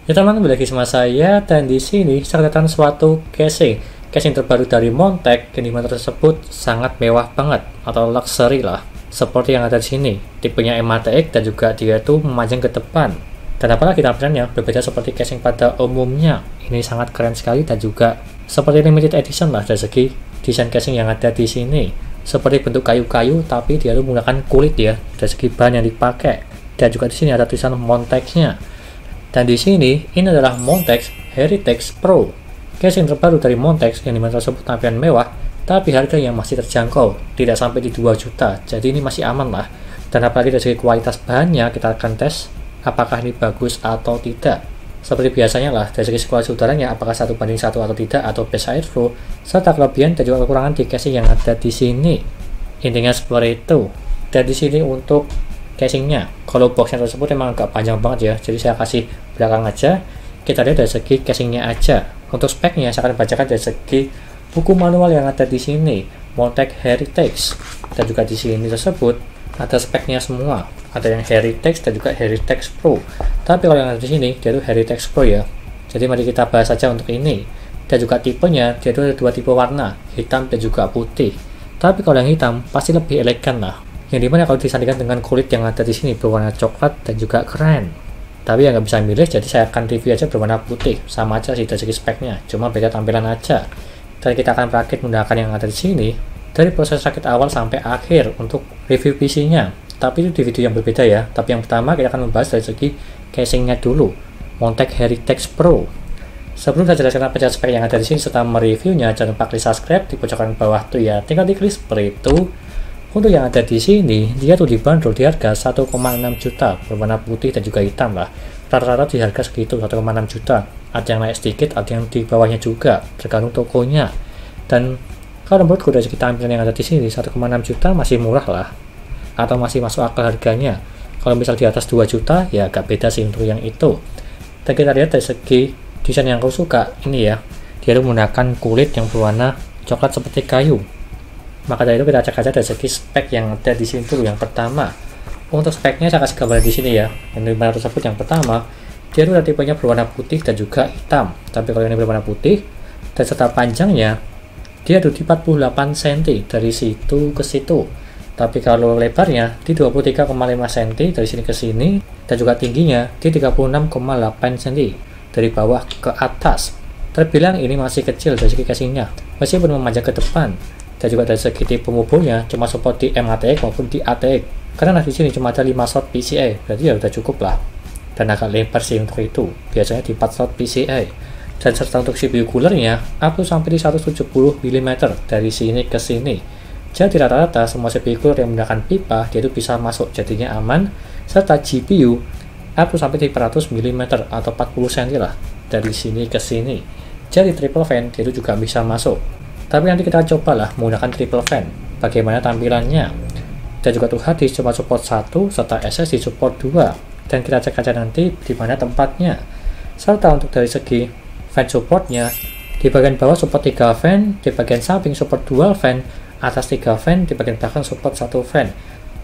Ya teman, kembali lagi sama saya, dan di sini saya kedatangan suatu casing terbaru dari Montec, yang dimana tersebut sangat mewah banget atau luxury lah, seperti yang ada di sini. Tipenya MATX dan juga dia tuh memanjang ke depan. Dan apalagi tampilannya berbeda seperti casing pada umumnya. Ini sangat keren sekali dan juga seperti limited edition lah dari segi desain casing yang ada di sini. Seperti bentuk kayu-kayu, tapi dia tuh menggunakan kulit ya dari segi bahan yang dipakai. Dan juga di sini ada tulisan Montec-nya. Dan di sini, ini adalah Montec Heritage Pro, casing terbaru dari Montec yang dimana tersebut tampilan mewah, tapi harga yang masih terjangkau, tidak sampai di 2 juta, jadi ini masih aman lah. Dan apalagi dari segi kualitas bahannya, kita akan tes apakah ini bagus atau tidak. Seperti biasanya lah, dari segi kualitas udaranya, apakah 1:1 atau tidak, atau best airflow, serta kelebihan dan juga kekurangan di casing yang ada di sini. Intinya seperti itu. Dan di sini untuk casingnya, kalau boxnya tersebut emang agak panjang banget ya, jadi saya kasih belakang aja. Kita lihat dari segi casingnya aja. Untuk speknya saya akan bacakan dari segi buku manual yang ada di sini, Montec Heritage. Dan juga di sini tersebut ada speknya semua, ada yang Heritage dan juga Heritage Pro. Tapi kalau yang ada di sini dia itu Heritage Pro ya. Jadi mari kita bahas saja untuk ini. Dan juga tipenya dia itu ada 2 tipe warna, hitam dan juga putih. Tapi kalau yang hitam pasti lebih elegan lah, yang dimana kalau disandingkan dengan kulit yang ada di sini berwarna coklat dan juga keren. Tapi yang nggak bisa milih, jadi saya akan review aja berwarna putih. Sama aja sih dari segi speknya, cuma beda tampilan aja. Dan kita akan merakit menggunakan yang ada di sini dari proses rakit awal sampai akhir untuk review PC-nya. Tapi itu di video yang berbeda ya. Tapi yang pertama kita akan membahas dari segi casingnya dulu, Montec Heritage Pro. Sebelum saya jelaskan apa spek yang ada di sini serta mereviewnya, jangan lupa klik subscribe di pojokan bawah tuh ya. Tinggal diklik seperti itu. Untuk yang ada di sini, dia tuh dibanderol di harga 1,6 juta, berwarna putih dan juga hitam lah. Rata-rata di harga segitu, 1,6 juta. Ada yang naik sedikit, ada yang di bawahnya juga, tergantung tokonya. Dan kalau menurutku dari segi tampilan yang ada di sini, 1,6 juta masih murah lah, atau masih masuk akal harganya. Kalau misal di atas 2 juta, ya agak beda sih untuk yang itu. Dan kita lihat dari segi desain yang aku suka, ini ya, dia menggunakan kulit yang berwarna coklat seperti kayu. Maka dari itu kita cek aja dari segi spek yang ada di sini dulu. Yang pertama, untuk speknya saya kasih gambar di sini ya. Yang dimana tersebut yang pertama, dia itu tipenya berwarna putih dan juga hitam. Tapi kalau ini berwarna putih dan serta panjangnya, dia itu di 48 cm dari situ ke situ. Tapi kalau lebarnya di 23,5 cm dari sini ke sini, dan juga tingginya di 36,8 cm dari bawah ke atas. Terbilang ini masih kecil dari segi casingnya, meskipun memanjang ke depan. Dan juga dari segi tipe mobilnya cuma support di MATX maupun di ATX, karena di sini cuma ada 5 slot PCI, berarti ya udah cukup lah. Dan agak lebar sih untuk itu, biasanya di 4 slot PCI. Dan serta untuk CPU coolernya up sampai di 170 mm dari sini ke sini. Jadi rata-rata semua CPU cooler yang menggunakan pipa dia itu bisa masuk, jadinya aman. Serta GPU up sampai di 400 mm atau 40 cm lah dari sini ke sini. Jadi triple fan dia itu juga bisa masuk. Tapi nanti kita cobalah menggunakan triple fan, bagaimana tampilannya. Dan juga untuk hard disk cuma support 1 serta SSD support 2. Dan kita cek aja nanti di mana tempatnya. Serta untuk dari segi fan supportnya, di bagian bawah support 3 fan, di bagian samping support dual fan, atas 3 fan, di bagian belakang support 1 fan.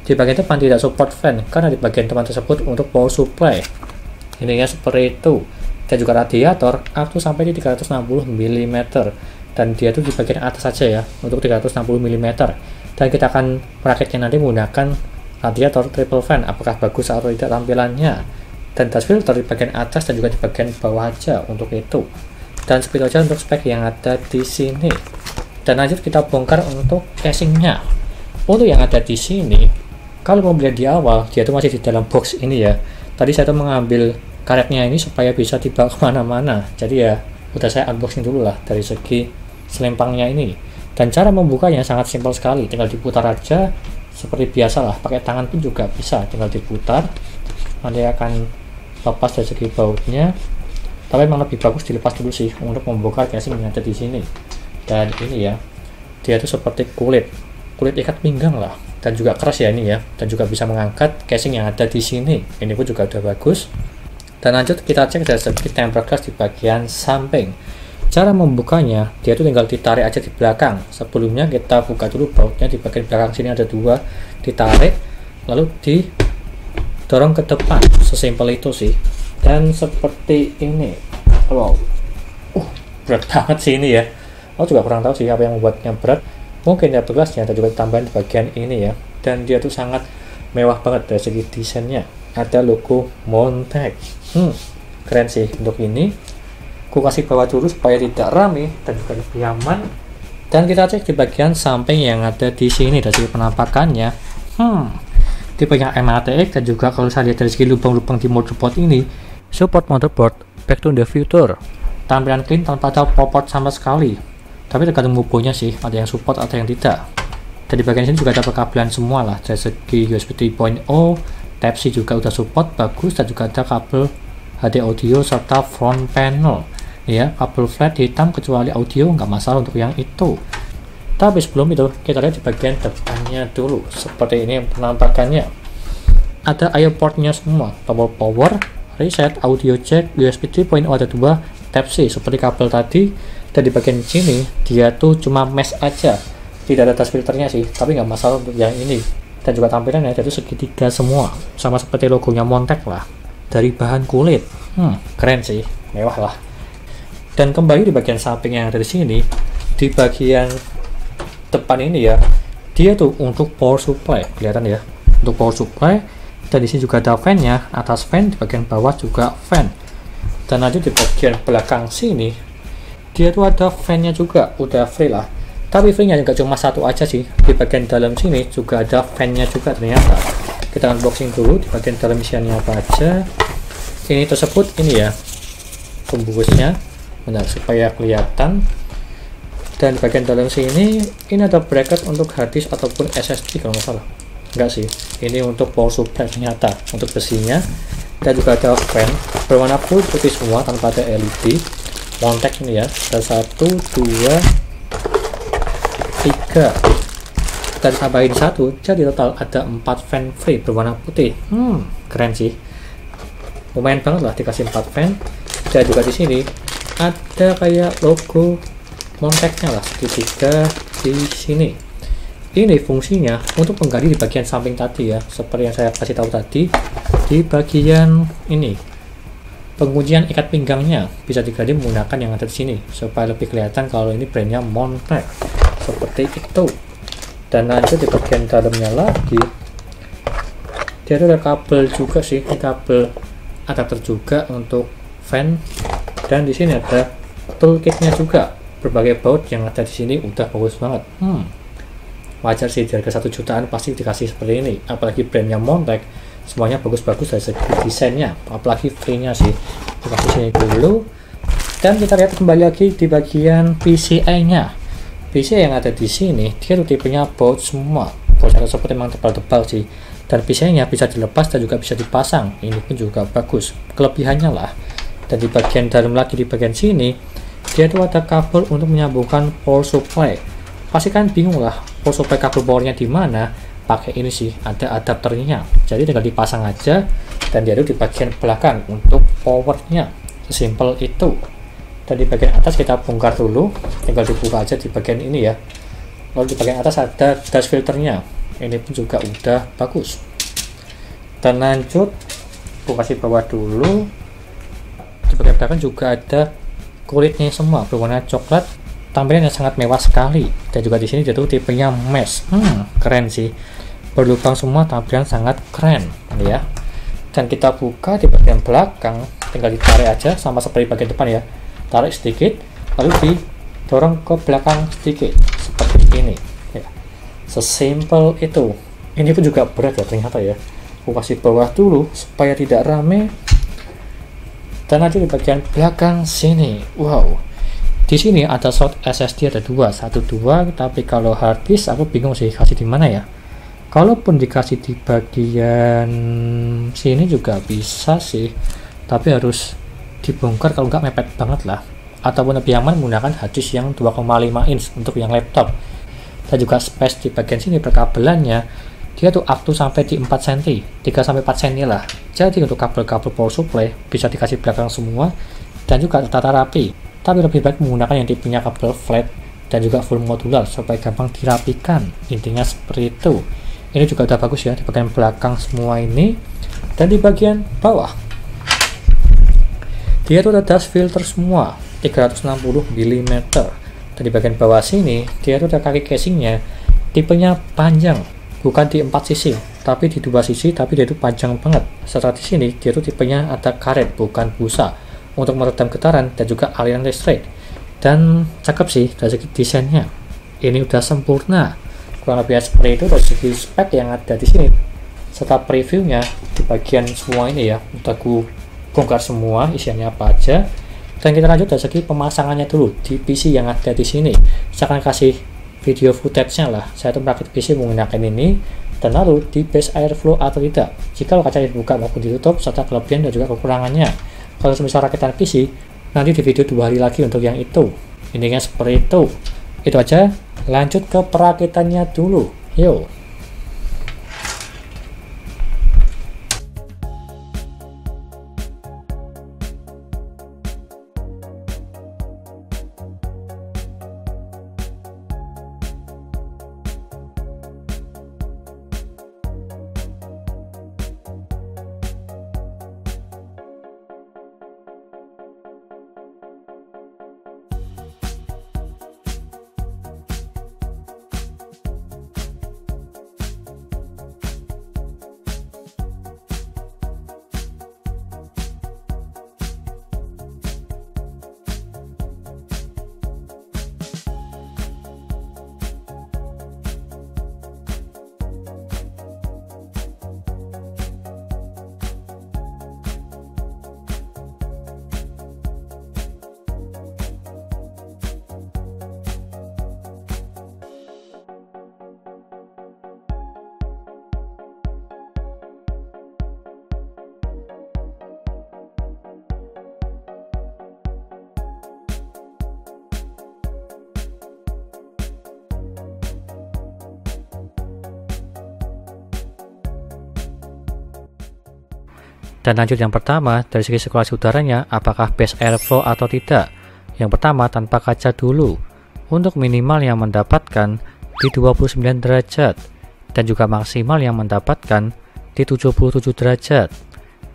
Di bagian depan tidak support fan karena di bagian depan tersebut untuk power supply. Ininya seperti itu. Dan juga radiator up sampai di 360 mm. Dan dia tuh di bagian atas saja ya, untuk 360 mm. Dan kita akan merakitnya nanti menggunakan radiator triple fan, apakah bagus atau tidak tampilannya. Dan dust filter di bagian atas dan juga di bagian bawah aja untuk itu. Dan seperti aja untuk spek yang ada di sini. Dan lanjut kita bongkar untuk casingnya. Untuk yang ada di sini, kalau mau melihat di awal, dia tuh masih di dalam box ini ya. Tadi saya tuh mengambil karetnya ini supaya bisa dibawa kemana-mana. Jadi ya udah saya unboxing dulu lah dari segi selempangnya ini. Dan cara membukanya sangat simpel sekali, tinggal diputar aja seperti biasa lah, pakai tangan pun juga bisa, tinggal diputar nanti akan lepas dari segi bautnya. Tapi memang lebih bagus dilepas dulu sih untuk membongkar casing yang ada di sini. Dan ini ya, dia itu seperti kulit ikat pinggang lah, dan juga keras ya ini ya, dan juga bisa mengangkat casing yang ada di sini. Ini pun juga udah bagus. Dan lanjut kita cek dari segi tempered glass di bagian samping. Cara membukanya, dia itu tinggal ditarik aja di belakang. Sebelumnya kita buka dulu bautnya di bagian belakang sini ada 2, ditarik, lalu didorong ke depan. Sesimpel itu sih. dan seperti ini. Wow, berat banget sih ini ya. Aku juga kurang tahu sih apa yang membuatnya berat. Mungkin ya tugasnya ada juga tambahan di bagian ini ya. Dan dia tuh sangat mewah banget dari segi desainnya. Ada logo Montec. Keren sih untuk ini. Aku kasih bawah dulu supaya tidak rame dan juga lebih aman. Dan kita cek di bagian samping yang ada di sini dari segi penampakannya. Tipenya M-ATX, dan juga kalau saya lihat dari segi lubang-lubang di motherboard ini, support motherboard back to the future. Tampilan clean tanpa ada pop-out sama sekali. Tapi tergantung bobonya sih, ada yang support, ada yang tidak. Dan di bagian sini juga ada perkabelan semua lah, dari segi USB 3.0, Type-C juga udah support, bagus, dan juga ada kabel HD audio serta front panel. Ya, kabel flat hitam kecuali audio nggak masalah untuk yang itu. Tapi sebelum itu, kita lihat di bagian depannya dulu. Seperti ini penampakannya. Ada I/O portnya semua, tombol power, reset, audio jack, USB 3.0 ada 2, Type-C seperti kabel tadi. Dan di bagian sini, dia tuh cuma mesh aja. Tidak ada touch filternya sih, tapi nggak masalah untuk yang ini. Dan juga tampilannya itu segitiga semua, sama seperti logonya Montec lah, dari bahan kulit. Keren sih, mewah lah. Dan kembali di bagian samping yang ada di sini, di bagian depan ini ya, dia tuh untuk power supply, kelihatan ya, untuk power supply. Dan di sini juga ada fan-nya, atas fan, di bagian bawah juga fan. Dan nanti di bagian belakang sini, dia tuh ada fan-nya juga, udah free lah. Tapi free-nya juga cuma satu aja sih. Di bagian dalam sini juga ada fan-nya juga ternyata. Kita unboxing dulu di bagian dalam isiannya apa aja. Ini tersebut ini ya, pembungkusnya, benar supaya kelihatan. Dan di bagian dalam sini, ini ada bracket untuk hard disk ataupun SSD kalau nggak salah. Enggak sih, ini untuk power supply ternyata, untuk besinya. Dan juga ada fan berwarna full putih semua tanpa ada LED. Montec ini ya, ada 1, 2, 3, dan tambahin 1, jadi total ada 4 fan free berwarna putih. Keren sih, lumayan banget lah dikasih 4 fan. Dan juga di sini ada kayak logo Montecnya lah, segitiga di sini. Ini fungsinya untuk mengganti di bagian samping tadi ya, seperti yang saya kasih tahu tadi. Di bagian ini, penguncian ikat pinggangnya bisa diganti menggunakan yang ada di sini supaya lebih kelihatan kalau ini brandnya Montec. Seperti itu. Dan lanjut di bagian dalamnya lagi, dia ada kabel juga sih, ini kabel adapter juga untuk fan. Dan di sini ada toolkitnya juga, berbagai baut yang ada di sini udah bagus banget. Wajar sih, di harga 1 jutaan pasti dikasih seperti ini, apalagi brandnya Montec, semuanya bagus-bagus dari segi desainnya, apalagi free-nya sih. Dikasih sini dulu. Dan kita lihat kembali lagi di bagian PCI-nya. PCI yang ada di sini, dia tuh tipenya baut semua. Bautnya seperti memang tebal-tebal sih. Dan PCI-nya bisa dilepas dan juga bisa dipasang. Ini pun juga bagus. Kelebihannya lah. Dan di bagian dalam lagi, di bagian sini, dia tuh ada kabel untuk menyambungkan power supply. Pasti kan bingung lah, power supply kabel powernya di mana? Pakai ini sih, ada adapternya. Jadi tinggal dipasang aja. Dan dia tuh di bagian belakang untuk powernya. Sesimpel itu. Dan di bagian atas kita bongkar dulu, tinggal dibuka aja di bagian ini ya. Lalu di bagian atas ada dust filternya, ini pun juga udah bagus. Dan lanjut, aku kasih bawah dulu. Di bagian belakang juga ada kulitnya semua berwarna coklat, tampilannya sangat mewah sekali. Dan juga di sini dia tuh tipenya mesh. Keren sih, berlubang semua, tampilan sangat keren ya. Dan kita buka di bagian belakang, tinggal ditarik aja sama seperti bagian depan ya. Tarik sedikit, lalu didorong ke belakang sedikit seperti ini ya. Sesimpel itu. Ini pun juga berat ya ternyata ya. Aku kasih bawah dulu supaya tidak rame. Dan nanti di bagian belakang sini, wow, di sini ada slot SSD, ada 2, 1, 2. Tapi kalau hard disk aku bingung sih kasih di mana ya. Kalaupun dikasih di bagian sini juga bisa sih, tapi harus dibongkar, kalau nggak mepet banget lah. Ataupun lebih aman menggunakan hard disk yang 2,5 inch untuk yang laptop. Dan juga space di bagian sini perkabelannya, dia tuh up to sampai di 4 cm, 3-4 cm lah. Jadi untuk kabel-kabel power supply bisa dikasih belakang semua dan juga tertata rapi. Tapi lebih baik menggunakan yang tipenya kabel flat dan juga full modular supaya gampang dirapikan. Intinya seperti itu. Ini juga udah bagus ya di bagian belakang semua ini. Dan di bagian bawah, Dia tuh ada dust filter semua 360 mm. Dan di bagian bawah sini dia tuh ada kaki casingnya, tipenya panjang, bukan di 4 sisi tapi di 2 sisi, tapi dia itu panjang banget. Serta di sini dia tuh tipenya ada karet bukan busa untuk meredam getaran dan juga aliran listrik. Dan cakep sih dari segi desainnya, ini udah sempurna kurang lebih seperti itu dari segi spek yang ada di sini. Serta previewnya di bagian semua ini ya udah gue bongkar semua isiannya apa aja. Dan kita lanjut dari segi pemasangannya dulu di PC yang ada di sini. Saya akan kasih video footage-nya lah. Saya tuh merakit PC menggunakan ini, dan lalu di base airflow atau tidak, jika kaca dibuka maupun ditutup, serta kelebihan dan juga kekurangannya. Kalau semisal rakitan PC, nanti di video 2 hari lagi untuk yang itu. Intinya seperti itu. Itu aja, lanjut ke perakitannya dulu. Yuk. Dan lanjut yang pertama, dari segi sirkulasi udaranya, apakah base airflow atau tidak. Yang pertama, tanpa kaca dulu. Untuk minimal yang mendapatkan di 29 derajat, dan juga maksimal yang mendapatkan di 77 derajat.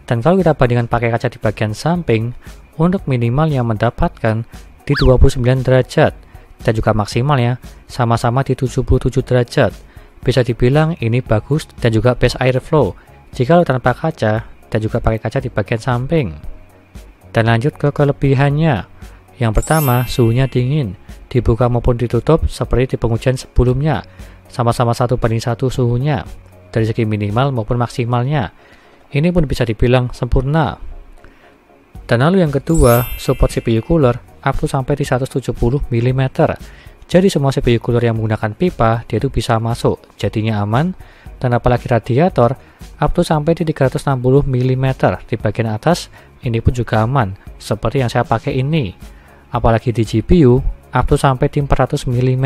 Dan kalau kita bandingkan pakai kaca di bagian samping, untuk minimal yang mendapatkan di 29 derajat, dan juga maksimalnya sama-sama di 77 derajat. Bisa dibilang ini bagus dan juga base airflow jika tanpa kaca dan juga pakai kaca di bagian samping. Dan lanjut ke kelebihannya. Yang pertama, suhunya dingin, dibuka maupun ditutup seperti di pengujian sebelumnya, sama-sama 1:1 suhunya dari segi minimal maupun maksimalnya. Ini pun bisa dibilang sempurna. Dan lalu yang kedua, support CPU cooler up to sampai di 170 mm. Jadi semua CPU cooler yang menggunakan pipa dia itu bisa masuk, jadinya aman. Dan apalagi radiator up to sampai di 360 mm di bagian atas, ini pun juga aman seperti yang saya pakai ini. Apalagi di GPU up to sampai di 400 mm,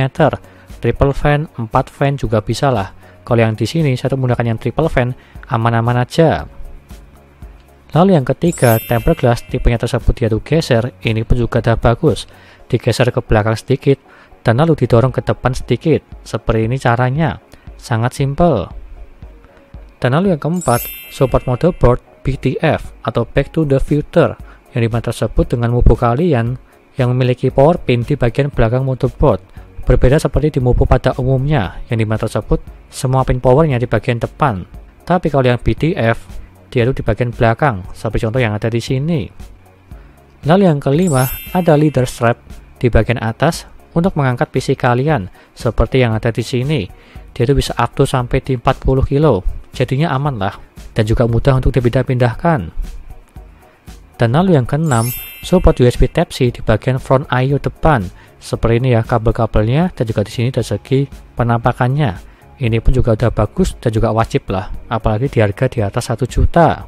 triple fan, 4 fan juga bisa lah. Kalau yang di sini saya menggunakan yang triple fan, aman-aman aja. Lalu yang ketiga, tempered glass tipenya tersebut dia tuh geser, ini pun juga udah bagus. Digeser ke belakang sedikit dan lalu didorong ke depan sedikit. Seperti ini caranya, sangat simple. Dan lalu yang keempat, support motherboard BTF atau Back to the Future, yang dimana tersebut dengan mubu kalian yang memiliki power pin di bagian belakang motherboard. Berbeda seperti di mubu pada umumnya, yang dimana tersebut semua pin powernya di bagian depan. Tapi kalau yang BTF, dia itu di bagian belakang, seperti contoh yang ada di sini. Lalu yang kelima, ada leader strap di bagian atas untuk mengangkat PC kalian, seperti yang ada di sini. Dia itu bisa up to sampai di 40 kilo. Jadinya aman lah, dan juga mudah untuk dipindah-pindahkan. Dan lalu yang keenam, support USB Type-C di bagian front I/O depan. Seperti ini ya kabel-kabelnya, dan juga di sini dari segi penampakannya. Ini pun juga udah bagus dan juga wajib lah, apalagi di harga di atas 1 juta.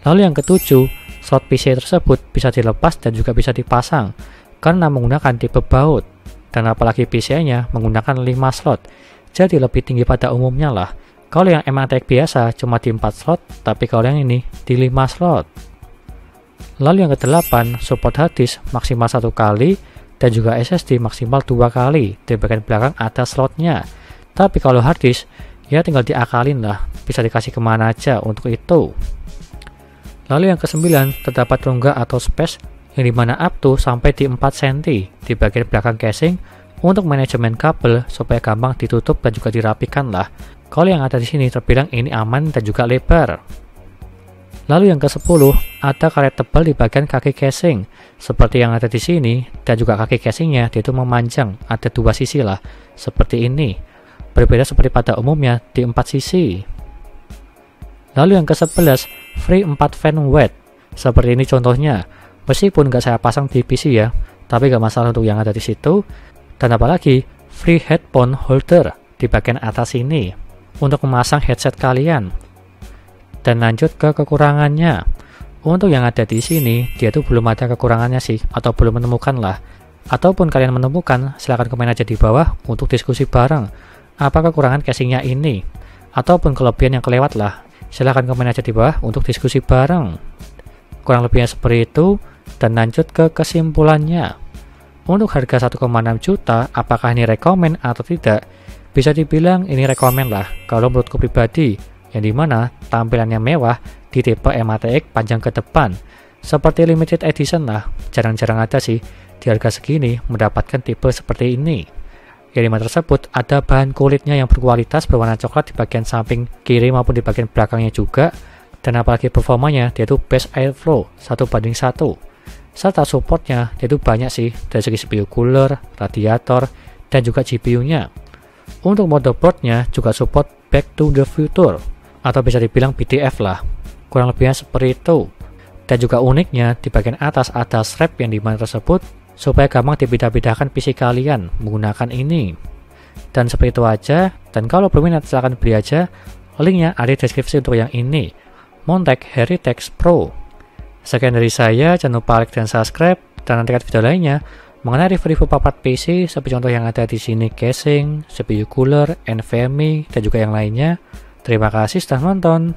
Lalu yang ketujuh, slot PC tersebut bisa dilepas dan juga bisa dipasang karena menggunakan tipe baut. Dan apalagi PCI-nya menggunakan 5 slot, jadi lebih tinggi pada umumnya lah. Kalau yang MATX biasa cuma di 4 slot, tapi kalau yang ini di 5 slot. Lalu yang ke-8, support hard disk maksimal 1 kali dan juga SSD maksimal 2 kali. Di bagian belakang ada slotnya. Tapi kalau hard disk, ya tinggal diakalin lah, bisa dikasih kemana aja untuk itu. Lalu yang ke-9, terdapat rongga atau space yang dimana up to sampai di 4 cm di bagian belakang casing untuk manajemen kabel supaya gampang ditutup dan juga dirapikan lah. Kalau yang ada di sini terbilang ini aman dan juga lebar. Lalu yang ke-10, ada karet tebal di bagian kaki casing. Seperti yang ada di sini, dan juga kaki casingnya itu memanjang, ada 2 sisi lah, seperti ini. Berbeda seperti pada umumnya di 4 sisi. Lalu yang ke-11, free 4 fan weight. Seperti ini contohnya. Meskipun nggak saya pasang di PC ya, tapi nggak masalah untuk yang ada di situ. Dan apalagi free headphone holder di bagian atas ini untuk memasang headset kalian. Dan lanjut ke kekurangannya. Untuk yang ada di sini, dia tuh belum ada kekurangannya sih, atau belum menemukan lah. Ataupun kalian menemukan, silahkan komen aja di bawah untuk diskusi bareng. Apa kekurangan casingnya ini? Ataupun kelebihan yang kelewat lah. Silahkan komen aja di bawah untuk diskusi bareng. Kurang lebihnya seperti itu, dan lanjut ke kesimpulannya. Untuk harga 1,6 juta, apakah ini rekomen atau tidak? Bisa dibilang ini rekomen lah, kalau menurutku pribadi. Yang dimana tampilannya mewah di tipe MATX panjang ke depan. Seperti limited edition lah, jarang-jarang ada sih di harga segini mendapatkan tipe seperti ini. Yang dimana tersebut ada bahan kulitnya yang berkualitas berwarna coklat di bagian samping kiri maupun di bagian belakangnya juga. Dan apalagi performanya dia itu best airflow 1:1. Serta supportnya dia itu banyak sih dari segi CPU cooler, radiator, dan juga GPU-nya. Untuk motherboardnya juga support Back to the Future atau bisa dibilang BTF lah, kurang lebihnya seperti itu. Dan juga uniknya di bagian atas ada strap yang dimana tersebut supaya gampang dipindah-pindahkan PC kalian menggunakan ini. Dan seperti itu aja, dan kalau berminat silahkan beli aja, linknya ada di deskripsi untuk yang ini, Montech Heritage Pro. Sekian dari saya, jangan lupa like dan subscribe, dan nantikan video lainnya mengenai review papat PC seperti contoh yang ada di sini, casing, CPU cooler, NVMe, dan juga yang lainnya. Terima kasih sudah nonton.